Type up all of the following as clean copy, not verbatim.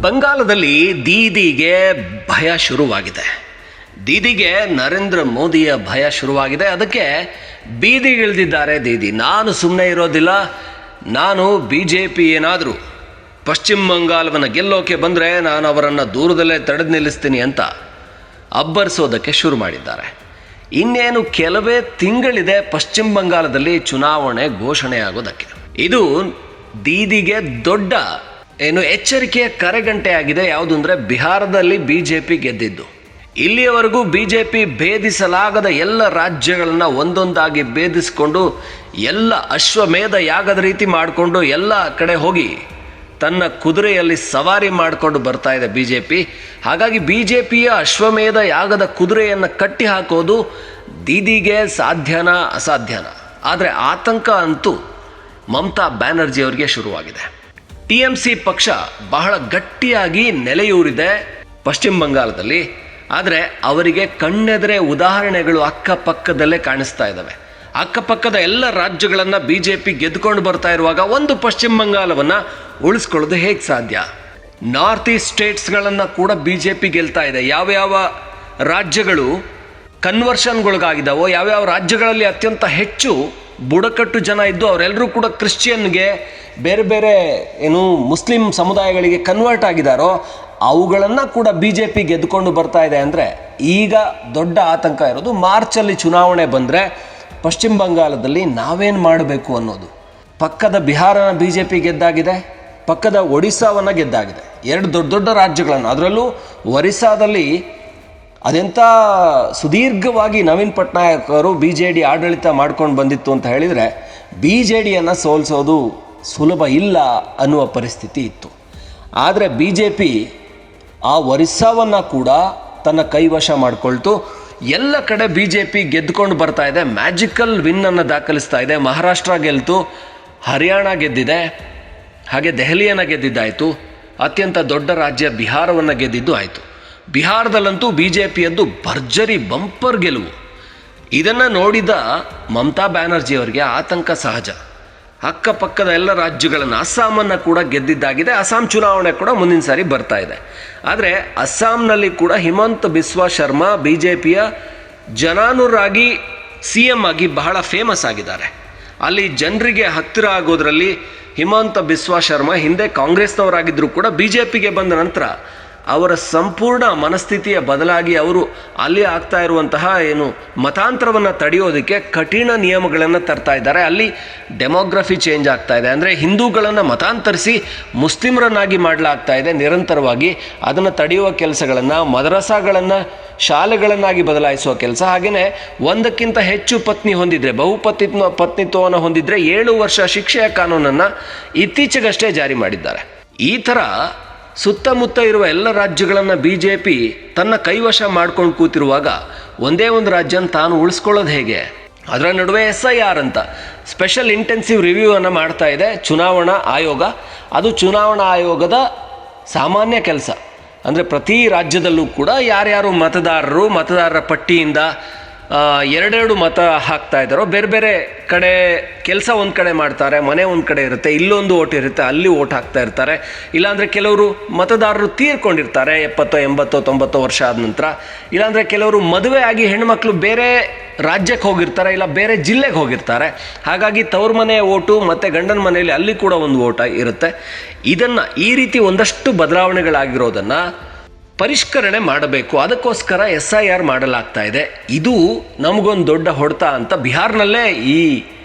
ಬಂಗಾಲದಲ್ಲಿ ದೀದಿಗೆ ಭಯ ಶುರುವಾಗಿದೆ. ದೀದಿಗೆ ನರೇಂದ್ರ ಮೋದಿಯ ಭಯ ಶುರುವಾಗಿದೆ. ಅದಕ್ಕೆ ಬೀದಿಗಿಳಿದಿದ್ದಾರೆ ದೀದಿ. ನಾನು ಸುಮ್ಮನೆ ಇರೋದಿಲ್ಲ, ನಾನು BJP ಏನಾದರೂ ಪಶ್ಚಿಮ ಬಂಗಾಲವನ್ನು ಗೆಲ್ಲೋಕೆ ಬಂದರೆ ನಾನು ಅವರನ್ನು ದೂರದಲ್ಲೇ ತಡೆದು ನಿಲ್ಲಿಸ್ತೀನಿ ಅಂತ ಅಬ್ಬರಿಸೋದಕ್ಕೆ ಶುರು ಮಾಡಿದ್ದಾರೆ. ಇನ್ನೇನು ಕೆಲವೇ ತಿಂಗಳಿದೆ ಪಶ್ಚಿಮ ಬಂಗಾಲದಲ್ಲಿ ಚುನಾವಣೆ ಘೋಷಣೆ ಆಗೋದಕ್ಕೆ. ಇದು ದೀದಿಗೆ ದೊಡ್ಡ ಎಚ್ಚರಿಕೆಯ ಕರೆಗಂಟೆ ಆಗಿದೆ. ಯಾವುದು ಅಂದರೆ ಬಿಹಾರದಲ್ಲಿ BJP ಗೆದ್ದಿದ್ದು. ಇಲ್ಲಿಯವರೆಗೂ BJP ಭೇದಿಸಲಾಗದ ಎಲ್ಲ ರಾಜ್ಯಗಳನ್ನು ಒಂದೊಂದಾಗಿ ಭೇದಿಸಿಕೊಂಡು ಎಲ್ಲ ಅಶ್ವಮೇಧ ಯಾಗದ ರೀತಿ ಮಾಡಿಕೊಂಡು ಎಲ್ಲ ಕಡೆ ಹೋಗಿ ತನ್ನ ಕುದುರೆಯಲ್ಲಿ ಸವಾರಿ ಮಾಡಿಕೊಂಡು ಬರ್ತಾ ಇದೆ BJP. ಹಾಗಾಗಿ BJPಯ ಅಶ್ವಮೇಧ ಯಾಗದ ಕುದುರೆಯನ್ನು ಕಟ್ಟಿ ಹಾಕೋದು ದೀದಿಗೆ ಸಾಧ್ಯನಾ ಅಸಾಧ್ಯನಾ? ಆದರೆ ಆತಂಕ ಅಂತೂ ಮಮತಾ ಬ್ಯಾನರ್ಜಿ ಅವರಿಗೆ ಶುರುವಾಗಿದೆ. TMC ಪಕ್ಷ ಬಹಳ ಗಟ್ಟಿಯಾಗಿ ನೆಲೆಯೂರಿದೆ ಪಶ್ಚಿಮ ಬಂಗಾಲದಲ್ಲಿ. ಆದರೆ ಅವರಿಗೆ ಕಣ್ಣೆದರೆ ಉದಾಹರಣೆಗಳು ಅಕ್ಕಪಕ್ಕದಲ್ಲೇ ಕಾಣಿಸ್ತಾ ಇದ್ದಾವೆ. ಅಕ್ಕಪಕ್ಕದ ಎಲ್ಲ ರಾಜ್ಯಗಳನ್ನು BJP ಗೆದ್ದುಕೊಂಡು ಬರ್ತಾ ಇರುವಾಗ ಒಂದು ಪಶ್ಚಿಮ ಬಂಗಾಲವನ್ನು ಉಳಿಸ್ಕೊಳ್ಳೋದು ಹೇಗೆ ಸಾಧ್ಯ? ನಾರ್ತ್ ಈಸ್ಟ್ ಸ್ಟೇಟ್ಸ್ಗಳನ್ನು ಕೂಡ BJP ಗೆಲ್ತಾ ಇದೆ. ಯಾವ್ಯಾವ ರಾಜ್ಯಗಳು ಕನ್ವರ್ಷನ್ಗೊಳಗಾಗಿದ್ದಾವೋ, ಯಾವ್ಯಾವ ರಾಜ್ಯಗಳಲ್ಲಿ ಅತ್ಯಂತ ಹೆಚ್ಚು ಬುಡಕಟ್ಟು ಜನ ಇದ್ದು ಅವರೆಲ್ಲರೂ ಕೂಡ ಕ್ರಿಶ್ಚಿಯನ್ಗೆ ಬೇರೆ ಬೇರೆ ಮುಸ್ಲಿಂ ಸಮುದಾಯಗಳಿಗೆ ಕನ್ವರ್ಟ್ ಆಗಿದ್ದಾರೋ ಅವುಗಳನ್ನು ಕೂಡ BJP ಗೆದ್ದುಕೊಂಡು ಬರ್ತಾ ಇದೆ. ಅಂದರೆ ಈಗ ದೊಡ್ಡ ಆತಂಕ ಇರೋದು ಮಾರ್ಚಲ್ಲಿ ಚುನಾವಣೆ ಬಂದರೆ ಪಶ್ಚಿಮ ಬಂಗಾಲದಲ್ಲಿ ನಾವೇನು ಮಾಡಬೇಕು ಅನ್ನೋದು. ಪಕ್ಕದ ಬಿಹಾರನ BJP ಗೆದ್ದಾಗಿದೆ, ಪಕ್ಕದ ಒಡಿಸ್ಸಾವನ್ನು ಗೆದ್ದಾಗಿದೆ. ಎರಡು ದೊಡ್ಡ ದೊಡ್ಡ ರಾಜ್ಯಗಳನ್ನು, ಅದರಲ್ಲೂ ಒರಿಸ್ಸಾದಲ್ಲಿ ಅದೆಂಥ ಸುದೀರ್ಘವಾಗಿ ನವೀನ್ ಪಟ್ನಾಯಕ್ ಅವರು BJD ಆಡಳಿತ ಮಾಡ್ಕೊಂಡು ಬಂದಿತ್ತು ಅಂತ ಹೇಳಿದರೆ BJDಯನ್ನು ಸೋಲಿಸೋದು ಸುಲಭ ಇಲ್ಲ ಅನ್ನುವ ಪರಿಸ್ಥಿತಿ ಇತ್ತು. ಆದರೆ BJP ಆ ಒರಿಸ್ಸಾವನ್ನು ಕೂಡ ತನ್ನ ಕೈವಶ ಮಾಡಿಕೊಳ್ತು. ಎಲ್ಲ ಕಡೆ BJP ಗೆದ್ದುಕೊಂಡು ಬರ್ತಾ ಇದೆ. ಮ್ಯಾಜಿಕಲ್ ವಿನ್ನನ್ನು ದಾಖಲಿಸ್ತಾ ಇದೆ. ಮಹಾರಾಷ್ಟ್ರ ಗೆಲ್ತು, ಹರಿಯಾಣ ಗೆದ್ದಿದೆ, ಹಾಗೆ ದೆಹಲಿಯನ್ನು ಗೆದ್ದಿದ್ದಾಯಿತು. ಅತ್ಯಂತ ದೊಡ್ಡ ರಾಜ್ಯ ಬಿಹಾರವನ್ನು ಗೆದ್ದಿದ್ದು ಆಯಿತು. ಬಿಹಾರದಲ್ಲಂತೂ BJPಯದ್ದು ಭರ್ಜರಿ ಬಂಪರ್ ಗೆಲುವು. ಇದನ್ನು ನೋಡಿದ ಮಮತಾ ಬ್ಯಾನರ್ಜಿ ಅವರಿಗೆ ಆತಂಕ ಸಹಜ. ಅಕ್ಕಪಕ್ಕದ ಎಲ್ಲ ರಾಜ್ಯಗಳನ್ನು, ಅಸ್ಸಾಮನ್ನು ಕೂಡ ಗೆದ್ದಿದ್ದಾಗಿದೆ. ಅಸ್ಸಾಂ ಚುನಾವಣೆ ಕೂಡ ಮುಂದಿನ ಸಾರಿ ಬರ್ತಾ ಇದೆ. ಆದರೆ ಅಸ್ಸಾಂನಲ್ಲಿ ಕೂಡ ಹಿಮಂತ ಬಿಸ್ವಾ ಶರ್ಮಾ BJPಯ ಜನಾನುರಾಗಿ CM ಆಗಿ ಬಹಳ ಫೇಮಸ್ ಆಗಿದ್ದಾರೆ. ಅಲ್ಲಿ ಜನರಿಗೆ ಹತ್ತಿರ ಆಗೋದ್ರಲ್ಲಿ ಹಿಮಂತ ಬಿಸ್ವಾ ಶರ್ಮಾ ಹಿಂದೆ ಕಾಂಗ್ರೆಸ್ನವರಾಗಿದ್ದರೂ ಕೂಡ BJPಗೆ ಬಂದ ನಂತರ ಅವರ ಸಂಪೂರ್ಣ ಮನಸ್ಥಿತಿಯ ಬದಲಾಗಿ ಅವರು ಅಲ್ಲಿ ಆಗ್ತಾ ಇರುವಂತಹ ಮತಾಂತರವನ್ನು ತಡೆಯೋದಕ್ಕೆ ಕಠಿಣ ನಿಯಮಗಳನ್ನು ತರ್ತಾ ಇದ್ದಾರೆ. ಅಲ್ಲಿ ಡೆಮೋಗ್ರಫಿ ಚೇಂಜ್ ಆಗ್ತಾ ಇದೆ. ಅಂದರೆ ಹಿಂದೂಗಳನ್ನು ಮತಾಂತರಿಸಿ ಮುಸ್ಲಿಮರನ್ನಾಗಿ ಮಾಡಲಾಗ್ತಾ ಇದೆ ನಿರಂತರವಾಗಿ. ಅದನ್ನು ತಡೆಯುವ ಕೆಲಸಗಳನ್ನು, ಮದರಸಾಗಳನ್ನು ಶಾಲೆಗಳನ್ನಾಗಿ ಬದಲಾಯಿಸುವ ಕೆಲಸ, ಹಾಗೆಯೇ ಒಂದಕ್ಕಿಂತ ಹೆಚ್ಚು ಪತ್ನಿ ಹೊಂದಿದರೆ, ಪತ್ನಿತ್ವವನ್ನು ಹೊಂದಿದರೆ 7 ವರ್ಷ ಶಿಕ್ಷೆಯ ಕಾನೂನನ್ನು ಇತ್ತೀಚೆಗಷ್ಟೇ ಜಾರಿ ಮಾಡಿದ್ದಾರೆ. ಈ ಥರ ಸುತ್ತಮುತ್ತ ಇರುವ ಎಲ್ಲ ರಾಜ್ಯಗಳನ್ನು BJP ತನ್ನ ಕೈವಶ ಮಾಡ್ಕೊಂಡು ಕೂತಿರುವಾಗ ಒಂದೇ ಒಂದು ರಾಜ್ಯನ ತಾನು ಉಳಿಸ್ಕೊಳ್ಳೋದು ಹೇಗೆ? ಅದರ ನಡುವೆ SIR ಅಂತ ಸ್ಪೆಷಲ್ ಇಂಟೆನ್ಸಿವ್ ರಿವ್ಯೂವನ್ನು ಮಾಡ್ತಾ ಇದೆ ಚುನಾವಣಾ ಆಯೋಗ. ಅದು ಚುನಾವಣಾ ಆಯೋಗದ ಸಾಮಾನ್ಯ ಕೆಲಸ. ಅಂದರೆ ಪ್ರತಿ ರಾಜ್ಯದಲ್ಲೂ ಕೂಡ ಯಾರ್ಯಾರು ಮತದಾರರ ಪಟ್ಟಿಯಿಂದ ಎರಡೆರಡು ಮತ ಹಾಕ್ತಾ ಇದ್ದಾರೋ, ಬೇರೆ ಬೇರೆ ಕಡೆ ಕೆಲಸ ಒಂದು ಕಡೆ ಮಾಡ್ತಾರೆ, ಮನೆ ಒಂದು ಕಡೆ ಇರುತ್ತೆ, ಇಲ್ಲೊಂದು ಓಟ್ ಇರುತ್ತೆ, ಅಲ್ಲಿ ಓಟ್ ಹಾಕ್ತಾ ಇರ್ತಾರೆ. ಇಲ್ಲಾಂದರೆ ಕೆಲವರು ಮತದಾರರು ತೀರ್ಕೊಂಡಿರ್ತಾರೆ 70, 80, 90 ವರ್ಷ ಆದ ನಂತರ. ಇಲ್ಲಾಂದರೆ ಕೆಲವರು ಮದುವೆ ಆಗಿ ಹೆಣ್ಮಕ್ಳು ಬೇರೆ ರಾಜ್ಯಕ್ಕೆ ಹೋಗಿರ್ತಾರೆ, ಇಲ್ಲ ಬೇರೆ ಜಿಲ್ಲೆಗೆ ಹೋಗಿರ್ತಾರೆ. ಹಾಗಾಗಿ ತವ್ರ ಮನೆಯ ಓಟು ಮತ್ತು ಗಂಡನ ಮನೆಯಲ್ಲಿ ಅಲ್ಲಿ ಕೂಡ ಒಂದು ಓಟ ಇರುತ್ತೆ. ಇದನ್ನು ಈ ರೀತಿ ಒಂದಷ್ಟು ಬದಲಾವಣೆಗಳಾಗಿರೋದನ್ನು ಪರಿಷ್ಕರಣೆ ಮಾಡಬೇಕು. ಅದಕ್ಕೋಸ್ಕರ SIR ಮಾಡಲಾಗ್ತಾ ಇದೆ. ಇದು ನಮಗೊಂದು ದೊಡ್ಡ ಹೊಡೆತ ಅಂತ ಬಿಹಾರ್ನಲ್ಲೇ ಈ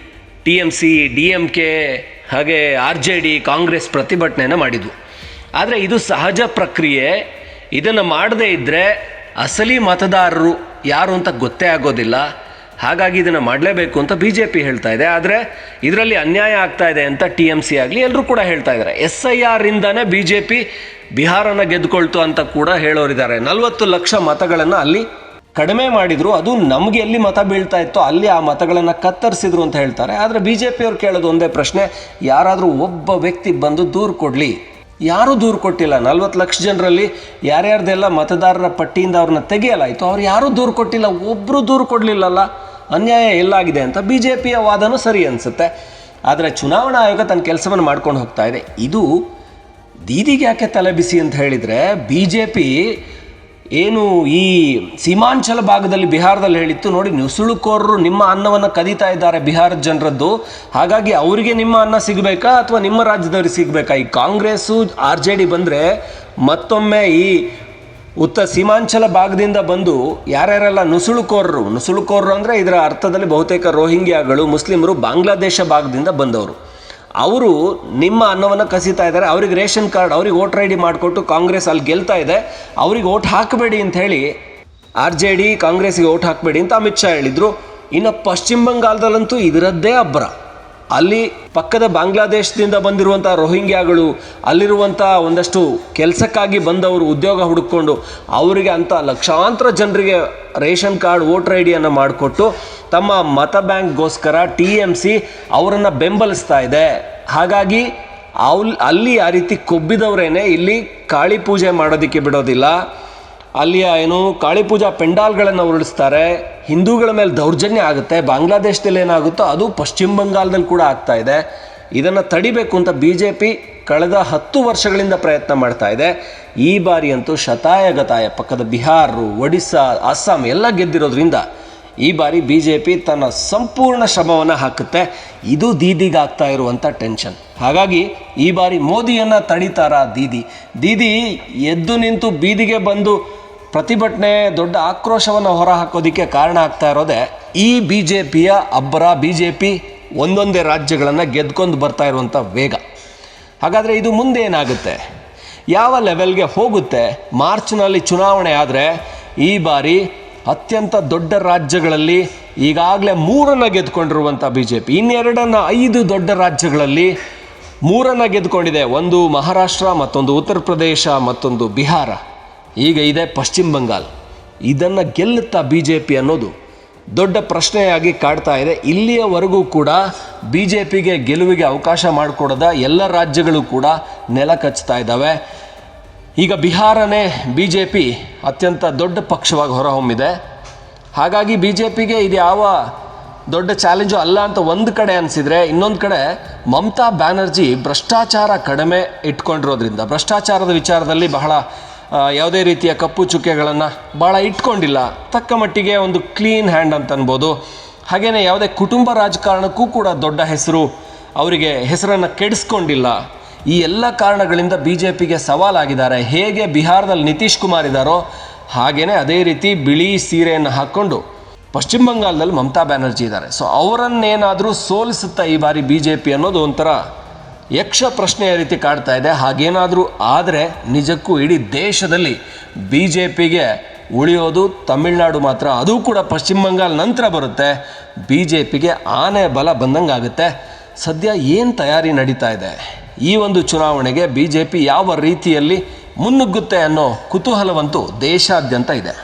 TMC, DMK ಹಾಗೆ RJD, ಕಾಂಗ್ರೆಸ್ ಪ್ರತಿಭಟನೆಯನ್ನು ಮಾಡಿದ್ವು. ಆದರೆ ಇದು ಸಹಜ ಪ್ರಕ್ರಿಯೆ. ಇದನ್ನು ಮಾಡದೇ ಇದ್ದರೆ ಅಸಲಿ ಮತದಾರರು ಯಾರು ಅಂತ ಗೊತ್ತೇ ಆಗೋದಿಲ್ಲ. ಹಾಗಾಗಿ ಇದನ್ನು ಮಾಡಲೇಬೇಕು ಅಂತ BJP ಹೇಳ್ತಾ ಇದೆ. ಆದರೆ ಇದರಲ್ಲಿ ಅನ್ಯಾಯ ಆಗ್ತಾ ಇದೆ ಅಂತ TMC ಆಗಲಿ ಎಲ್ಲರೂ ಕೂಡ ಹೇಳ್ತಾ ಇದ್ದಾರೆ. SIR ಇಂದಾನೇ BJP ಬಿಹಾರನ ಗೆದ್ದುಕೊಳ್ತು ಅಂತ ಕೂಡ ಹೇಳೋರಿದ್ದಾರೆ. 40 ಲಕ್ಷ ಮತಗಳನ್ನು ಅಲ್ಲಿ ಕಡಿಮೆ ಮಾಡಿದ್ರು. ಅದು ನಮಗೆ ಎಲ್ಲಿ ಮತ ಬೀಳ್ತಾ ಇತ್ತೋ ಅಲ್ಲಿ ಆ ಮತಗಳನ್ನು ಕತ್ತರಿಸಿದ್ರು ಅಂತ ಹೇಳ್ತಾರೆ. ಆದರೆ BJP ಅವ್ರು ಕೇಳೋದು ಒಂದೇ ಪ್ರಶ್ನೆ, ಯಾರಾದರೂ ಒಬ್ಬ ವ್ಯಕ್ತಿ ಬಂದು ದೂರು ಕೊಡಲಿ. ಯಾರೂ ದೂರು ಕೊಟ್ಟಿಲ್ಲ. 40 ಲಕ್ಷ ಜನರಲ್ಲಿ ಯಾರ್ಯಾರ್ದೆಲ್ಲ ಮತದಾರರ ಪಟ್ಟಿಯಿಂದ ಅವ್ರನ್ನ ತೆಗೆಯಲಾಯಿತು, ಅವ್ರು ಯಾರೂ ದೂರು ಕೊಟ್ಟಿಲ್ಲ. ಒಬ್ಬರು ದೂರು ಕೊಡಲಿಲ್ಲಲ್ಲ, ಅನ್ಯಾಯ ಎಲ್ಲಾಗಿದೆ ಅಂತ BJPಯ ವಾದನೂ ಸರಿ ಅನಿಸುತ್ತೆ. ಆದರೆ ಚುನಾವಣಾ ಆಯೋಗ ತನ್ನ ಕೆಲಸವನ್ನು ಮಾಡ್ಕೊಂಡು ಹೋಗ್ತಾ ಇದೆ. ಇದು ದೀದಿಗೆ ಯಾಕೆ ತಲೆ ಬಿಸಿ ಅಂತ ಹೇಳಿದರೆ, ಬಿ ಜೆ ಪಿ ಏನು ಈ ಸೀಮಾಂಚಲ ಭಾಗದಲ್ಲಿ ಬಿಹಾರದಲ್ಲಿ ಹೇಳಿತ್ತು, ನೋಡಿ ನುಸುಳುಕೋರರು ನಿಮ್ಮ ಅನ್ನವನ್ನು ಕದೀತಾ ಇದ್ದಾರೆ ಬಿಹಾರದ ಜನರದ್ದು, ಹಾಗಾಗಿ ಅವರಿಗೆ ನಿಮ್ಮ ಅನ್ನ ಸಿಗಬೇಕಾ ಅಥವಾ ನಿಮ್ಮ ರಾಜ್ಯದವ್ರಿಗೆ ಸಿಗಬೇಕಾ? ಈ ಕಾಂಗ್ರೆಸ್ಸು RJD ಬಂದರೆ ಮತ್ತೊಮ್ಮೆ ಈ ಸೀಮಾಂಚಲ ಭಾಗದಿಂದ ಬಂದು ಯಾರ್ಯಾರೆಲ್ಲ ನುಸುಳುಕೋರರು ಅಂದರೆ ಇದರ ಅರ್ಥದಲ್ಲಿ ಬಹುತೇಕ ರೋಹಿಂಗ್ಯಾಗಳು, ಮುಸ್ಲಿಮರು, ಬಾಂಗ್ಲಾದೇಶ ಭಾಗದಿಂದ ಬಂದವರು, ಅವರು ನಿಮ್ಮ ಅನ್ನವನ್ನು ಕಸಿತಾ ಇದ್ದಾರೆ. ಅವ್ರಿಗೆ ರೇಷನ್ ಕಾರ್ಡ್, ಅವ್ರಿಗೆ ವೋಟರ್ ID ಮಾಡಿಕೊಟ್ಟು ಕಾಂಗ್ರೆಸ್ ಅಲ್ಲಿ ಗೆಲ್ತಾ ಇದೆ, ಅವ್ರಿಗೆ ಓಟ್ ಹಾಕಬೇಡಿ ಅಂತ ಹೇಳಿ RJD ಕಾಂಗ್ರೆಸ್ಗೆ ಓಟ್ ಹಾಕಬೇಡಿ ಅಂತ ಅಮಿತ್ ಶಾ ಹೇಳಿದರು. ಇನ್ನು ಪಶ್ಚಿಮ ಬಂಗಾಳದಲ್ಲಂತೂ ಇದರದ್ದೇ ಅಬ್ಬರ. ಅಲ್ಲಿ ಪಕ್ಕದ ಬಾಂಗ್ಲಾದೇಶದಿಂದ ಬಂದಿರುವಂಥ ರೋಹಿಂಗ್ಯಾಗಳು, ಅಲ್ಲಿರುವಂಥ ಒಂದಷ್ಟು ಕೆಲಸಕ್ಕಾಗಿ ಬಂದವರು ಉದ್ಯೋಗ ಹುಡುಕೊಂಡು ಅವರಿಗೆ ಅಂತ ಲಕ್ಷಾಂತರ ಜನರಿಗೆ ರೇಷನ್ ಕಾರ್ಡ್, ವೋಟರ್ ID ಮಾಡಿಕೊಟ್ಟು ತಮ್ಮ ಮತ ಬ್ಯಾಂಕ್ಗೋಸ್ಕರ TMC ಅವರನ್ನು ಬೆಂಬಲಿಸ್ತಾ ಇದೆ. ಹಾಗಾಗಿ ಅಲ್ಲಿ ಆ ರೀತಿ ಕೊಬ್ಬಿದವರೇನೆ ಇಲ್ಲಿ ಕಾಳಿ ಪೂಜೆ ಮಾಡೋದಕ್ಕೆ ಬಿಡೋದಿಲ್ಲ. ಅಲ್ಲಿಯ ಕಾಳಿ ಪೂಜಾ ಪೆಂಡಾಲ್ಗಳನ್ನು ಉರುಳಿಸ್ತಾರೆ, ಹಿಂದೂಗಳ ಮೇಲೆ ದೌರ್ಜನ್ಯ ಆಗುತ್ತೆ. ಬಾಂಗ್ಲಾದೇಶದಲ್ಲಿ ಏನಾಗುತ್ತೋ ಅದು ಪಶ್ಚಿಮ ಬಂಗಾಳದಲ್ಲಿ ಕೂಡ ಆಗ್ತಾ ಇದೆ. ಇದನ್ನು ತಡಿಬೇಕು ಅಂತ BJP ಕಳೆದ 10 ವರ್ಷಗಳಿಂದ ಪ್ರಯತ್ನ ಮಾಡ್ತಾ ಇದೆ. ಈ ಬಾರಿ ಅಂತೂ ಶತಾಯಗತಾಯ ಪಕ್ಕದ ಬಿಹಾರ, ಒಡಿಸ್ಸಾ, ಅಸ್ಸಾಂ ಎಲ್ಲ ಗೆದ್ದಿರೋದ್ರಿಂದ ಈ ಬಾರಿ BJP ತನ್ನ ಸಂಪೂರ್ಣ ಶ್ರಮವನ್ನು ಹಾಕುತ್ತೆ. ಇದು ದೀದಿಗೆ ಆಗ್ತಾ ಇರುವಂಥ ಟೆನ್ಷನ್. ಹಾಗಾಗಿ ಈ ಬಾರಿ ಮೋದಿಯನ್ನು ತಡಿತಾರ ದೀದಿ ಎದ್ದು ನಿಂತು ಬೀದಿಗೆ ಬಂದು ಪ್ರತಿಭಟನೆ, ದೊಡ್ಡ ಆಕ್ರೋಶವನ್ನು ಹೊರ ಹಾಕೋದಕ್ಕೆ ಕಾರಣ ಆಗ್ತಾ ಇರೋದೇ ಈ BJPಯ ಅಬ್ಬರ, BJP ಒಂದೊಂದೇ ರಾಜ್ಯಗಳನ್ನು ಗೆದ್ಕೊಂಡು ಬರ್ತಾ ಇರುವಂಥ ವೇಗ. ಹಾಗಾದರೆ ಇದು ಮುಂದೆ ಏನಾಗುತ್ತೆ, ಯಾವ ಲೆವೆಲ್ಗೆ ಹೋಗುತ್ತೆ? ಮಾರ್ಚ್ನಲ್ಲಿ ಚುನಾವಣೆ ಆದರೆ ಈ ಬಾರಿ ಅತ್ಯಂತ ದೊಡ್ಡ ರಾಜ್ಯಗಳಲ್ಲಿ ಈಗಾಗಲೇ 3 ಗೆದ್ಕೊಂಡಿರುವಂಥ BJP ಇನ್ನೆರಡನ್ನು 5 ದೊಡ್ಡ ರಾಜ್ಯಗಳಲ್ಲಿ 3 ಗೆದ್ಕೊಂಡಿದೆ. ಒಂದು ಮಹಾರಾಷ್ಟ್ರ, ಮತ್ತೊಂದು ಉತ್ತರ ಪ್ರದೇಶ, ಮತ್ತೊಂದು ಬಿಹಾರ, ಈಗ ಇದೆ ಪಶ್ಚಿಮ ಬಂಗಾಳ. ಇದನ್ನು ಗೆಲ್ಲುತ್ತಾ BJP ಅನ್ನೋದು ದೊಡ್ಡ ಪ್ರಶ್ನೆಯಾಗಿ ಕಾಡ್ತಾ ಇದೆ. ಇಲ್ಲಿಯವರೆಗೂ ಕೂಡ BJPಗೆ ಗೆಲುವಿಗೆ ಅವಕಾಶ ಮಾಡಿಕೊಡದ ಎಲ್ಲ ರಾಜ್ಯಗಳು ಕೂಡ ನೆಲ ಕಚ್ತಾ ಇದ್ದಾವೆ. ಈಗ ಬಿಹಾರನೇ BJP ಅತ್ಯಂತ ದೊಡ್ಡ ಪಕ್ಷವಾಗಿ ಹೊರಹೊಮ್ಮಿದೆ. ಹಾಗಾಗಿ BJPಗೆ ಇದು ಯಾವ ದೊಡ್ಡ ಚಾಲೆಂಜು ಅಲ್ಲ ಅಂತ ಒಂದು ಕಡೆ ಅನಿಸಿದರೆ, ಇನ್ನೊಂದು ಕಡೆ ಮಮತಾ ಬ್ಯಾನರ್ಜಿ ಭ್ರಷ್ಟಾಚಾರ ಕಡಿಮೆ ಇಟ್ಕೊಂಡಿರೋದ್ರಿಂದ, ಭ್ರಷ್ಟಾಚಾರದ ವಿಚಾರದಲ್ಲಿ ಬಹಳ ಯಾವುದೇ ರೀತಿಯ ಕಪ್ಪು ಚುಕ್ಕೆಗಳನ್ನು ಭಾಳ ಇಟ್ಕೊಂಡಿಲ್ಲ, ತಕ್ಕ ಮಟ್ಟಿಗೆ ಒಂದು ಕ್ಲೀನ್ ಹ್ಯಾಂಡ್ ಅಂತ ಅನ್ಬೋದು. ಹಾಗೆಯೇ ಯಾವುದೇ ಕುಟುಂಬ ರಾಜಕಾರಣಕ್ಕೂ ಕೂಡ ದೊಡ್ಡ ಅವರಿಗೆ ಹೆಸರನ್ನು ಕೆಡಿಸ್ಕೊಂಡಿಲ್ಲ. ಈ ಎಲ್ಲ ಕಾರಣಗಳಿಂದ BJPಗೆ ಸವಾಲಾಗಿದ್ದಾರೆ. ಹೇಗೆ ಬಿಹಾರದಲ್ಲಿ ನಿತೀಶ್ ಕುಮಾರ್ ಇದ್ದಾರೋ ಹಾಗೆಯೇ ಅದೇ ರೀತಿ ಬಿಳಿ ಸೀರೆಯನ್ನು ಹಾಕ್ಕೊಂಡು ಪಶ್ಚಿಮ ಬಂಗಾಳದಲ್ಲಿ ಮಮತಾ ಬ್ಯಾನರ್ಜಿ ಇದ್ದಾರೆ. ಸೊ ಅವರನ್ನೇನಾದರೂ ಸೋಲಿಸುತ್ತಾ ಈ ಬಾರಿ BJP ಅನ್ನೋದು ಒಂಥರ ಯಕ್ಷ ಪ್ರಶ್ನೆಯ ರೀತಿ ಕಾಡ್ತಾ ಇದೆ. ಹಾಗೇನಾದರೂ ಆದರೆ ನಿಜಕ್ಕೂ ಇಡೀ ದೇಶದಲ್ಲಿ BJPಗೆ ಉಳಿಯೋದು ತಮಿಳುನಾಡು ಮಾತ್ರ. ಅದು ಕೂಡ ಪಶ್ಚಿಮ ಬಂಗಾಳ ನಂತರ ಬರುತ್ತೆ. BJPಗೆ ಆನೆ ಬಲ ಬಂದಂಗೆ ಆಗುತ್ತೆ. ಸದ್ಯ ಏನು ತಯಾರಿ ನಡೀತಾ ಇದೆ, ಈ ಒಂದು ಚುನಾವಣೆಗೆ BJP ಯಾವ ರೀತಿಯಲ್ಲಿ ಮುನ್ನುಗ್ಗುತ್ತೆ ಅನ್ನೋ ಕುತೂಹಲವಂತೂ ದೇಶಾದ್ಯಂತ ಇದೆ.